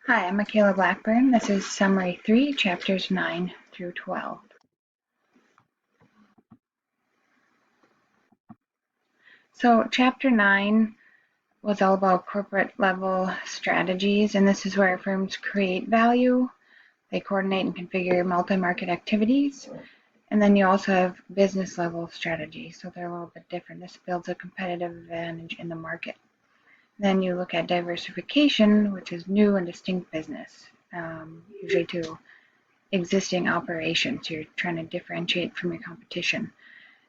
Hi, I'm Michaela Blackburn. This is Summary 3, Chapters 9 through 12. So, Chapter 9 was all about corporate level strategies, and this is where firms create value, they coordinate and configure multi market activities, and then you also have business level strategies, so they're a little bit different. This builds a competitive advantage in the market. Then you look at diversification, which is new and distinct business, usually to existing operations. You're trying to differentiate from your competition.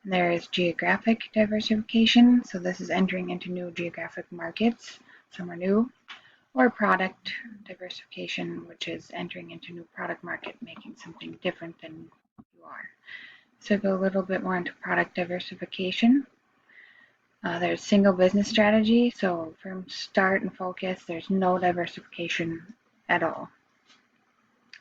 There is geographic diversification, so this is entering into new geographic markets, some are new, or product diversification, which is entering into new product market, making something different than you are. So go a little bit more into product diversification. There's single business strategy, so firms start and focus, there's no diversification at all.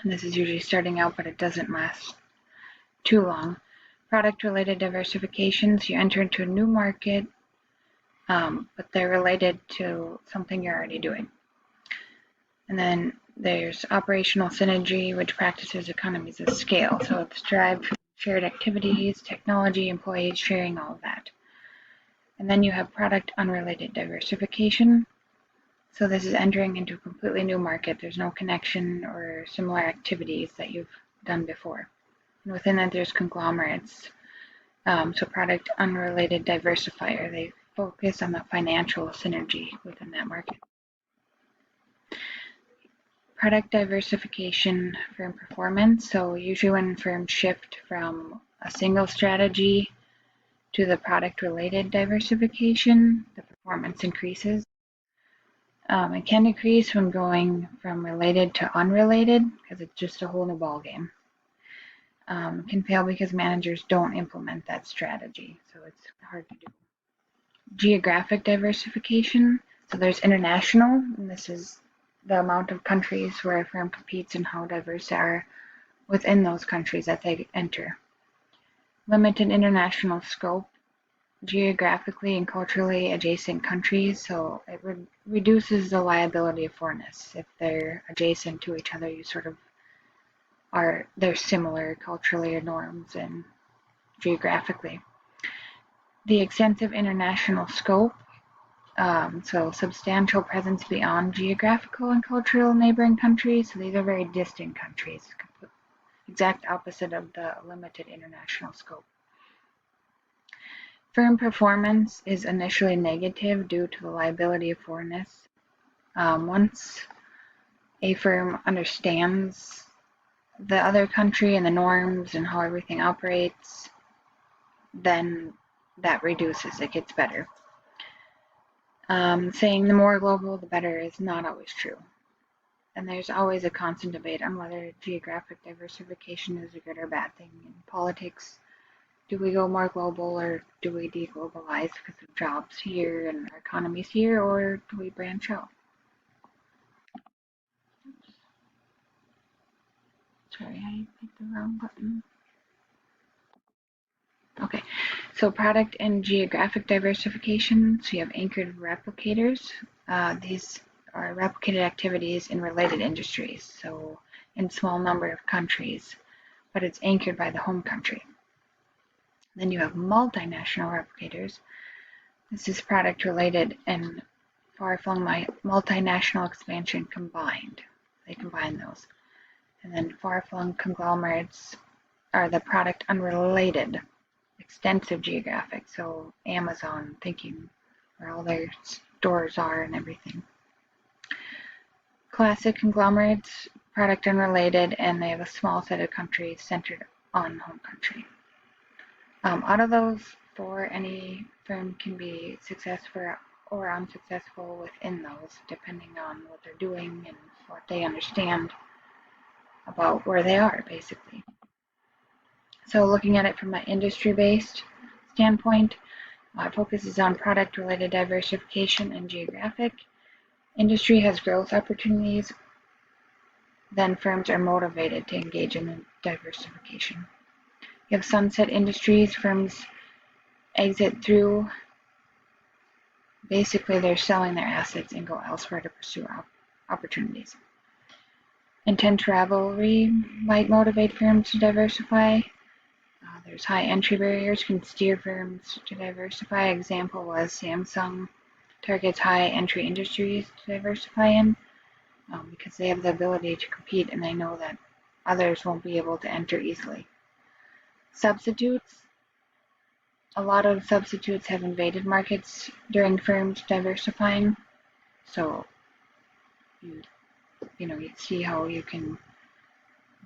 And this is usually starting out, but it doesn't last too long. Product-related diversifications, you enter into a new market, but they're related to something you're already doing. And then there's operational synergy, which practices economies of scale. So it's derived from shared activities, technology, employees, sharing, all of that. And then you have product unrelated diversification. So this is entering into a completely new market. There's no connection or similar activities that you've done before. And within that, there's conglomerates. So product unrelated diversifier, they focus on the financial synergy within that market. Product diversification, firm performance. So usually when firms shift from a single strategy to the product related diversification, the performance increases. It can decrease when going from related to unrelated because it's just a whole new ballgame. Can fail because managers don't implement that strategy, so it's hard to do. Geographic diversification, so there's international, and this is the amount of countries where a firm competes and how diverse they are within those countries that they enter. Limited international scope, geographically and culturally adjacent countries, so it reduces the liability of foreignness. If they're adjacent to each other, you sort of they're similar culturally or norms and geographically. The extensive international scope, so substantial presence beyond geographical and cultural neighboring countries. So these are very distant countries, exact opposite of the limited international scope. Firm performance is initially negative due to the liability of foreignness. Once a firm understands the other country and the norms and how everything operates, then that reduces, it gets better. Saying the more global, the better is not always true. And there's always a constant debate on whether geographic diversification is a good or bad thing. In politics, do we go more global or do we deglobalize because of jobs here and our economies here, or do we branch out? Sorry, I picked the wrong button. Okay, so product and geographic diversification. So you have anchored replicators. These are replicated activities in related industries, so in small number of countries, but it's anchored by the home country. Then you have multinational replicators. This is product related and far-flung multinational expansion combined. They combine those. And then far-flung conglomerates are the product unrelated, extensive geographic, so Amazon, thinking where all their stores are and everything. Classic conglomerates, product unrelated, and they have a small set of countries centered on home country. Out of those four, any firm can be successful or unsuccessful within those, depending on what they're doing and what they understand about where they are, basically. So looking at it from an industry-based standpoint, focuses on product-related diversification and geographic. Industry has growth opportunities, then firms are motivated to engage in diversification. You have sunset industries, firms exit through, basically they're selling their assets and go elsewhere to pursue opportunities. Intense rivalry might motivate firms to diversify. There's high entry barriers can steer firms to diversify. Example was Samsung targets high entry industries to diversify in because they have the ability to compete and they know that others won't be able to enter easily. Substitutes. A lot of substitutes have invaded markets during firms diversifying. So you see how you can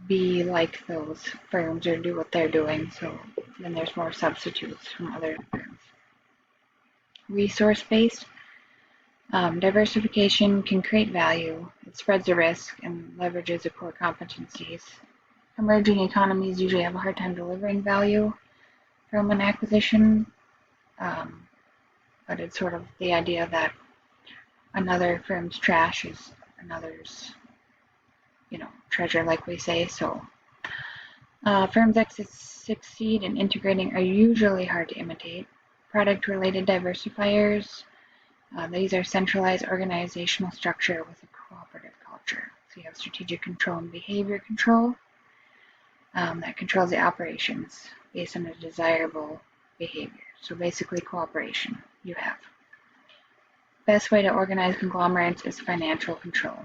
be like those firms or do what they're doing. So then there's more substitutes from other firms. Resource-based. Diversification can create value. It spreads the risk and leverages the core competencies. Emerging economies usually have a hard time delivering value from an acquisition, but it's sort of the idea that another firm's trash is another's, treasure, like we say. So firms that succeed in integrating are usually hard to imitate. Product-related diversifiers. These are centralized organizational structure with a cooperative culture. So you have strategic control and behavior control that controls the operations based on a desirable behavior. So basically cooperation you have. Best way to organize conglomerates is financial control.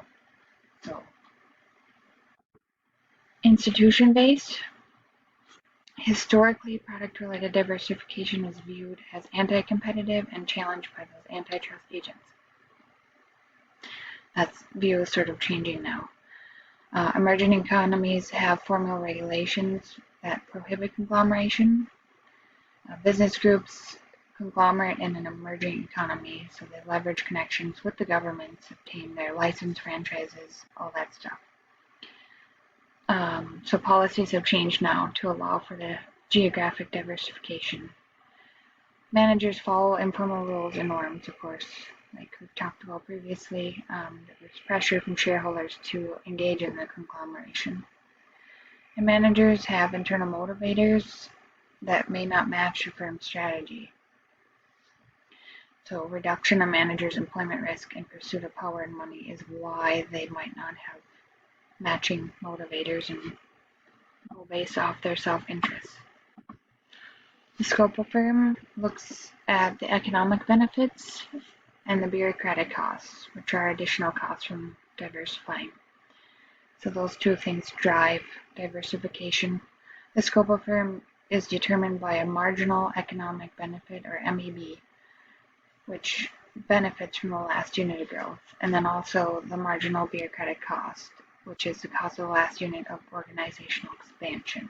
So institution-based. Historically, product-related diversification is viewed as anti-competitive and challenged by those antitrust agents. That view is sort of changing now. Emerging economies have formal regulations that prohibit conglomeration. Business groups conglomerate in an emerging economy, so they leverage connections with the governments, obtain their license, franchises, all that stuff. So policies have changed now to allow for the geographic diversification. Managers follow informal rules and norms, of course, like we've talked about previously. There's pressure from shareholders to engage in the conglomeration. And managers have internal motivators that may not match the firm's strategy. So reduction of managers' employment risk in pursuit of power and money is why they might not have matching motivators and go based off their self-interest. The scope of firm looks at the economic benefits and the bureaucratic costs, which are additional costs from diversifying. So those two things drive diversification. The scope of firm is determined by a marginal economic benefit, or MEB, which benefits from the last unit of growth, and then also the marginal bureaucratic cost, which is the cost of the last unit of organizational expansion.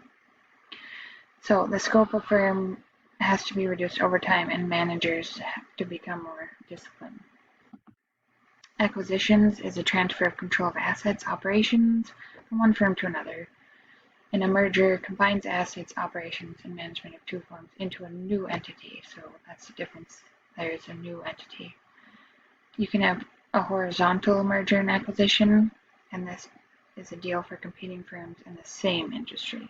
So the scope of firm has to be reduced over time and managers have to become more disciplined. Acquisitions is a transfer of control of assets, operations from one firm to another. And a merger combines assets, operations, and management of two firms into a new entity. So that's the difference. There's a new entity. You can have a horizontal merger and acquisition, and this is a deal for competing firms in the same industry.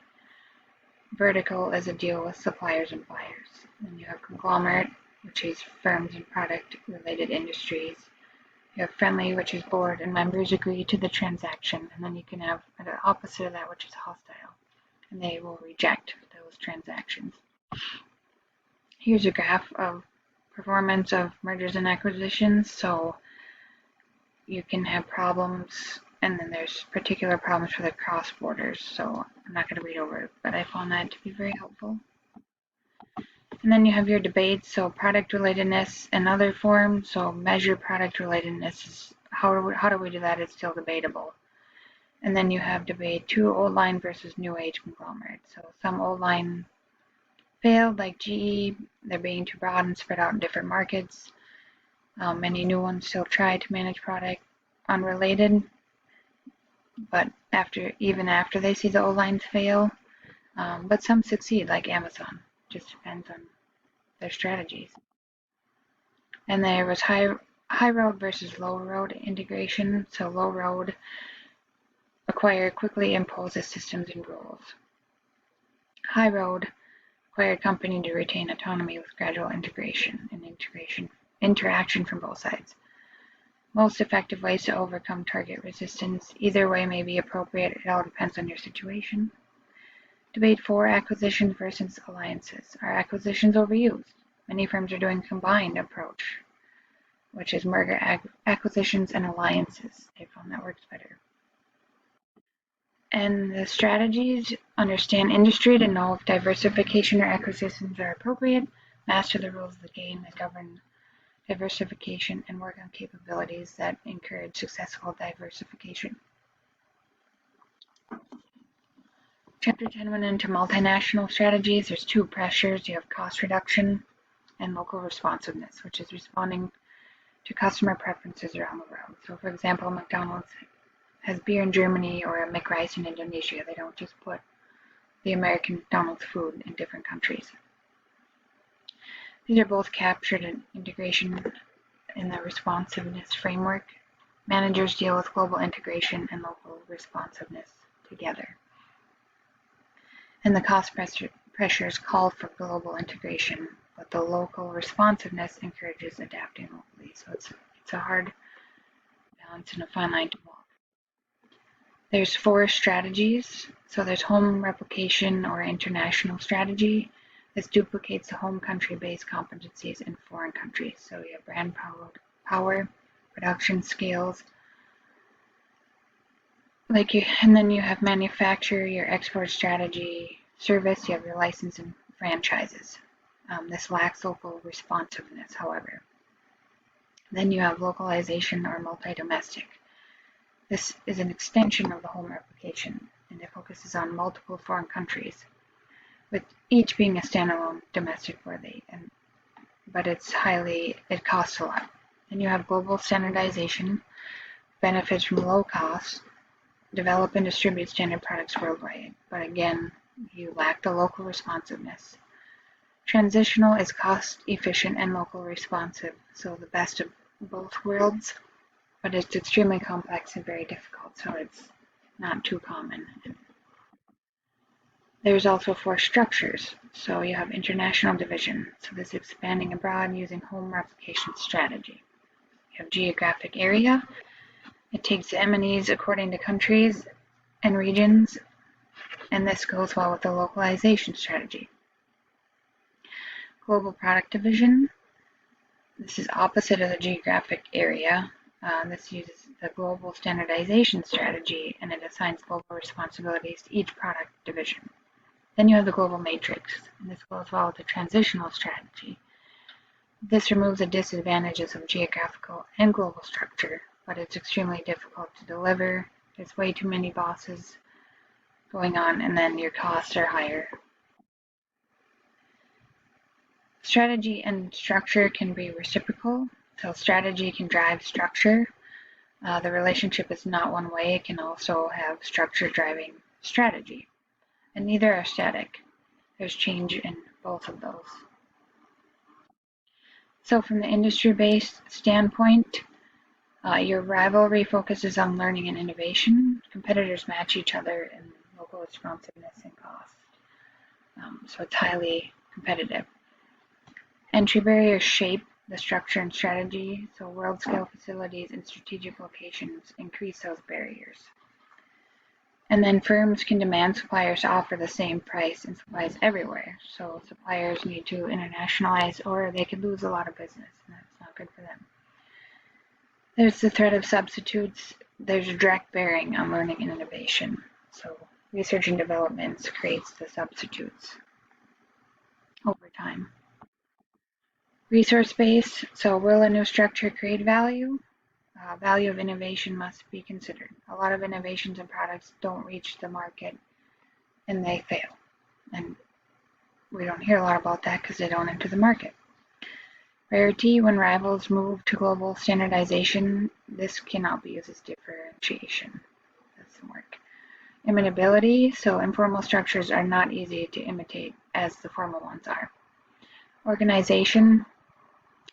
Vertical is a deal with suppliers and buyers. Then you have conglomerate, which is firms in product-related industries. You have friendly, which is board and members agree to the transaction. And then you can have the opposite of that, which is hostile, and they will reject those transactions. Here's a graph of performance of mergers and acquisitions. So you can have problems, and then there's particular problems for the cross borders. So I'm not going to read over it, but I found that to be very helpful. And then you have your debates, so product relatedness and other forms. So measure product relatedness is how do we do that? It's still debatable. And then you have debate 2 old line versus new age conglomerate. So some old line failed, like GE. They're being too broad and spread out in different markets. Many new ones still try to manage product unrelated, but even after they see the old lines fail. But some succeed, like Amazon. Just depends on their strategies. And there was high road versus low road integration. So low road acquire quickly imposes systems and rules. High road acquire a company to retain autonomy with gradual integration and interaction from both sides. Most effective ways to overcome target resistance. Either way may be appropriate. It all depends on your situation. Debate 4, acquisitions versus alliances. Are acquisitions overused? Many firms are doing a combined approach, which is merger acquisitions and alliances. They found that works better. And the strategies: understand industry to know if diversification or acquisitions are appropriate, master the rules of the game that govern diversification, and work on capabilities that encourage successful diversification. Chapter 10 went into multinational strategies. There's two pressures. You have cost reduction and local responsiveness, which is responding to customer preferences around the world. So, for example, McDonald's has beer in Germany or a McRice in Indonesia. They don't just put the American McDonald's food in different countries. These are both captured in integration in the responsiveness framework. Managers deal with global integration and local responsiveness together. And the cost pressures call for global integration, but the local responsiveness encourages adapting locally. So it's a hard balance and a fine line to walk. There's 4 strategies. So there's home replication or international strategy. This duplicates the home country-based competencies in foreign countries. So you have brand power, production scales, and then you have manufacturer, your export strategy, service, you have your license and franchises. This lacks local responsiveness, however. Then you have localization or multi-domestic. This is an extension of the home replication, and it focuses on multiple foreign countries, with each being a standalone domestic worthy, but it costs a lot. Then you have global standardization, benefits from low cost, develop and distribute standard products worldwide, but again, you lack the local responsiveness. Transitional is cost efficient and local responsive, so the best of both worlds, but it's extremely complex and very difficult, so it's not too common. There's also 4 structures. So you have international division. So this is expanding abroad using home replication strategy. You have geographic area. It takes the M&Es according to countries and regions, and this goes well with the localization strategy. Global product division. This is opposite of the geographic area. This uses the global standardization strategy, and it assigns global responsibilities to each product division. Then you have the global matrix, and this goes well with the transitional strategy. This removes the disadvantages of geographical and global structure, but it's extremely difficult to deliver. There's way too many bosses going on, and then your costs are higher. Strategy and structure can be reciprocal, so strategy can drive structure. The relationship is not one way. It can also have structure driving strategy. And neither are static. There's change in both of those. So from the industry-based standpoint, your rivalry focuses on learning and innovation. Competitors match each other in local responsiveness and cost. So it's highly competitive. Entry barriers shape the structure and strategy. So world-scale facilities and strategic locations increase those barriers. And then firms can demand suppliers to offer the same price and supplies everywhere. So suppliers need to internationalize, or they could lose a lot of business, and that's not good for them. There's the threat of substitutes. There's a direct bearing on learning and innovation. So research and development creates the substitutes over time. Resource base. So will a new structure create value? Value of innovation must be considered. A lot of innovations and products don't reach the market and they fail. And we don't hear a lot about that because they don't enter the market. Rarity: when rivals move to global standardization, this cannot be used as differentiation. That doesn't work. Imitability: so informal structures are not easy to imitate as the formal ones are. Organization: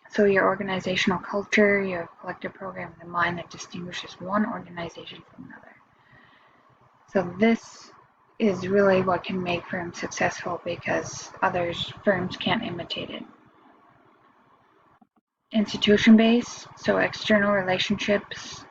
so your organizational culture, your collective program in mind that distinguishes one organization from another. So this is really what can make firms successful because firms can't imitate it. institution base, so external relationships